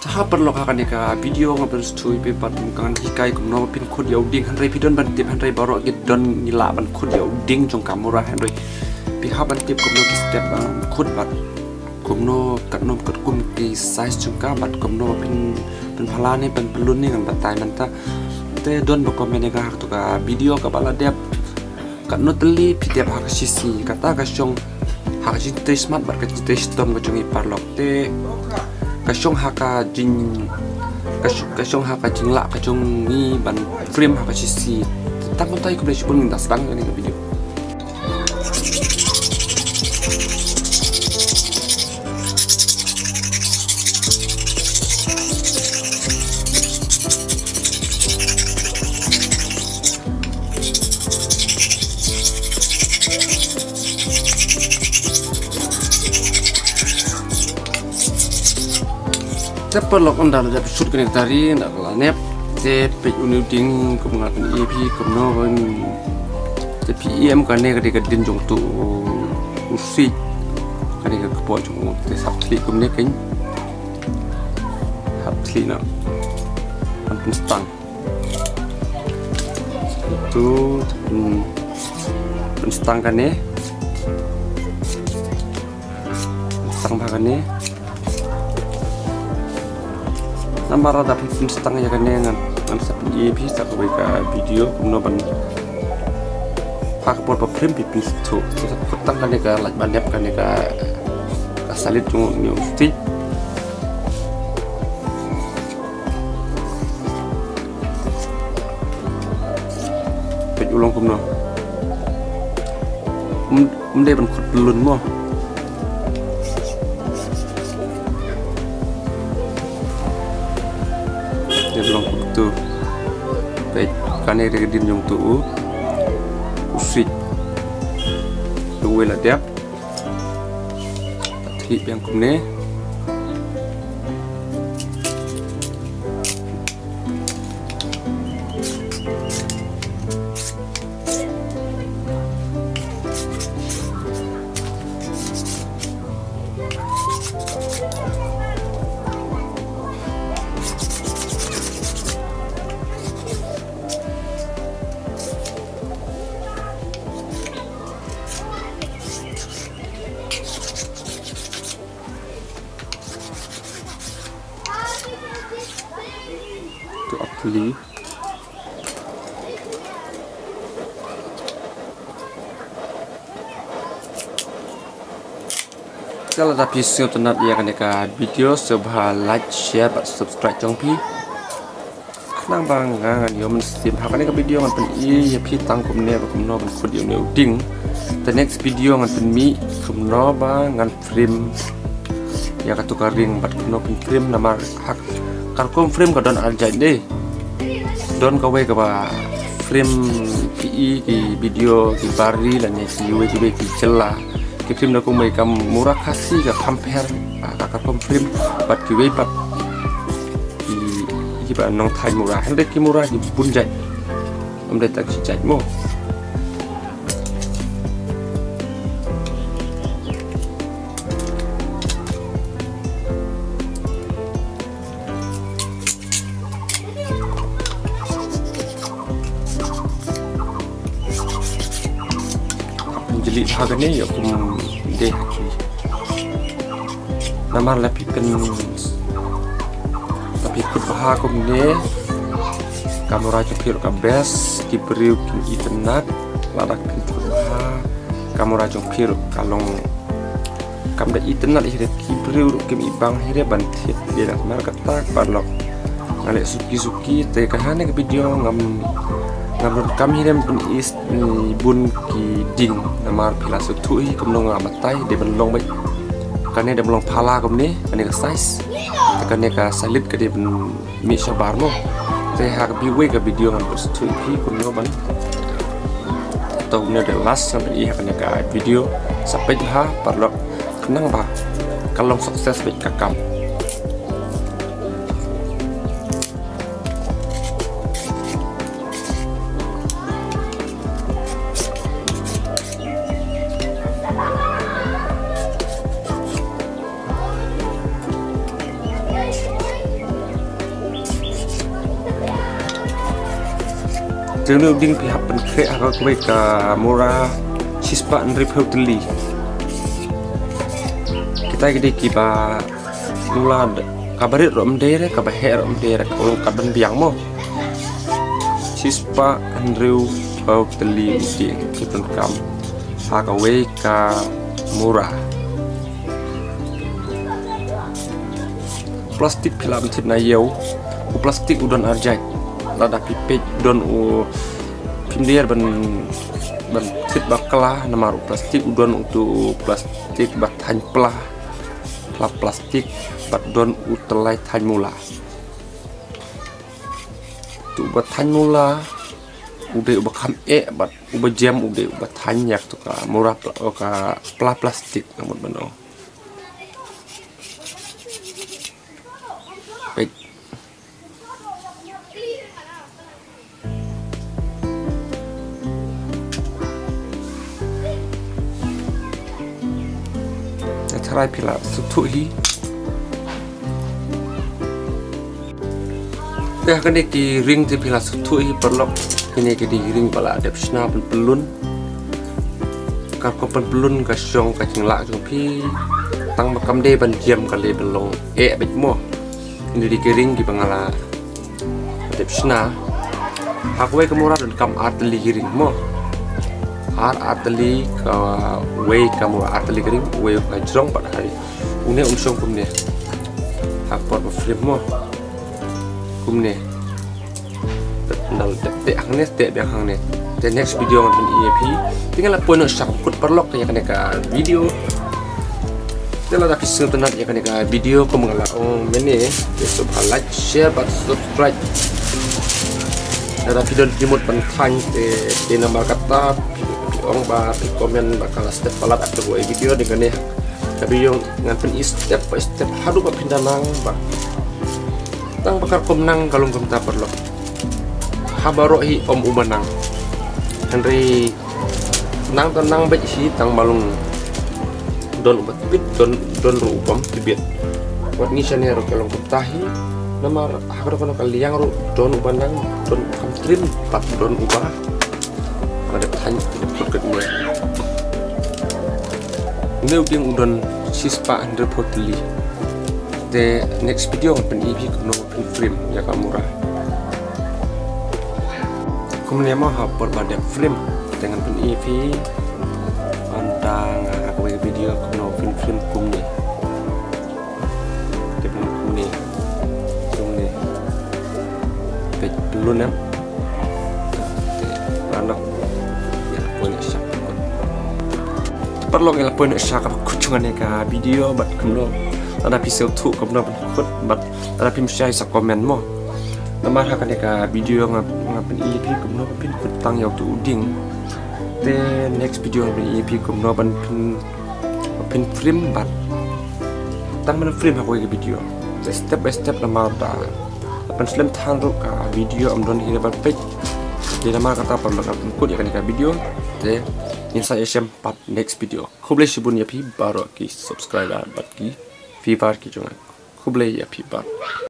Tahap perlokakan nika video ngabel stui pe patungan hikai kumno pin kod ya uding hanrei pidon ban tip hanrei baro git don nila ban kod ya uding jong kamera hanrei pihak ban tip kumno ki step kod bat kumno katnom kat kum ki size jong ka bat kumno pin phala ni ban pelun ni ngan batai manta te don bokom menega hak tu ka video ka bala dep katno teli pidep hak sisi kata ka jong hak jin te smart bat ka jin te stom ka jong i parlok te kasong haka jing kasong haka jingla kasong ni ban frame haka sisi tangkon tay ko blech pun das bang ni video Perlok anda ada shoot kena tari nak nep te pej unuding kemengakan EP kemno te PM kane ketika din jong tu usik kane ke kepo jong te sapli kemne ken sapli nak ampun stang itu stang kane stang bagane namara dapat setang ya kan dengan sapi EP tak kebaikan video kemudian ban pak por frame pipin tu petang kan ka laj banyak kan ka salit jung new stick pej ulong kemudian ban khut belun mo belum tu baik kane regedin jong tu usik duwe la dep trip yang kumne beli kalau tapi setelah dia kan video sebuah like share dan subscribe jong pi kenang bang yo men sim hak ni video ngan pen i ya pi tang kum ne kum no ban khud yo ne uding the next video ngan pen mi kum no ba ngan frame ya katukar ring bat kum no pen frame nama hak karkom frame ka don aljai deh don kawe ka ba frame PE ki video ki bari la ne ki we ki cella ki frame na ko mai kam murah kasih ka compare ka karkom frame bat ki we pat ki ba nong thai murah hande ki murah ki bunjai amde tak si jai mo jeli hagane ya kum de haki namar lapikan tapi kubah kum ne kamera jepir ka best diberi internet ladak kubah kamera jepir kalong kamda internet hire kibri kim ibang hire bantit dia nak mar katak parlok ngale suki te kahane ke video ngam kami hiram pun is bun ki ding namar pila sutui kumno ngamatai de belong bai kane de belong phala kumni kane ka size kane ka salit ka de mi sabar mo te hak bi we ka video ngan sutui pi kumno ban to ne de last sampai i kane ka video sampai ha parlok kenang ba kalong sukses bai kakam Jangan ding pihak penkrek aku ke murah sispa nrip hoteli. Kita gede kiba mula kabarit rom dere kabaher rom dere kalau kaban biang mo sispa nriu hoteli di kitun kam hakawe ka murah plastik film na yau plastik udon arjai lada pipet don pindir ban tit bakala namaru plastik udon untuk plastik bathan pelah plastik bat don utelai than mula tu bathan mula udah ubah bat ubah jam udah ubah tanyak tu ka murah ka plastik namun benar baik. Cara pila sutuhi dah kan di ring ti pila sutuhi perlok kini di ring pala ada psna pelun kapal pelun kasyong kacing lak jong pi tang makam de ban jam kali belong bet mo ini di ring di bangala ada psna aku ke murah dan kam arteli ring mo arteli ka way kamu arteli ring way ka jrong pada hari une umsong kumne hapor film mo kumne dal te angnes te biang ne the next video on EAP tinggal poin sakut perlok ya kan ka video telah dak kisah tenat ya kan ka video ko mengala mene besok like share but subscribe ada video remote pentang te nama kata orang ba komen bakal step palat atau buat video dengan tapi yang nganten step by step hadu ba pindanang ba tang bakar komnang kalung komta perlo habarohi umanang Henry nang tenang baik si tang balung don ubat bit don rupam tibet buat ni sana ro kalung komtahi nama hakro kono kaliang ro don ubanang don kamtrim pat don ubah ada tanya ikut kedua ini udah udon sispa under hoteli the next video on EAP kono pin frame ya kamura kemudian mau hapor pada frame dengan pin EAP tentang aku video kono pin frame kumne depan kumne belum ya anak perlu ngelak poin syak kucungan ka video bat kemlo ada episode 2 kemlo bat bat ada pim share sa komen mo nama hakan ka video ngapin EAP kemlo pin kutang yau tu uding the next video ngapin EAP kemlo ban pin frame bat tang man frame aku ke video the step by step nama ta pan slim thang ro ka video amdon hira bat page di nama kata perlu ngapin kut ya kan ka video the Insya Allah next video. Kublai shibun ya pi baru ki subscribe bat ki, vivar ki jangan. Kublai ya pi bar.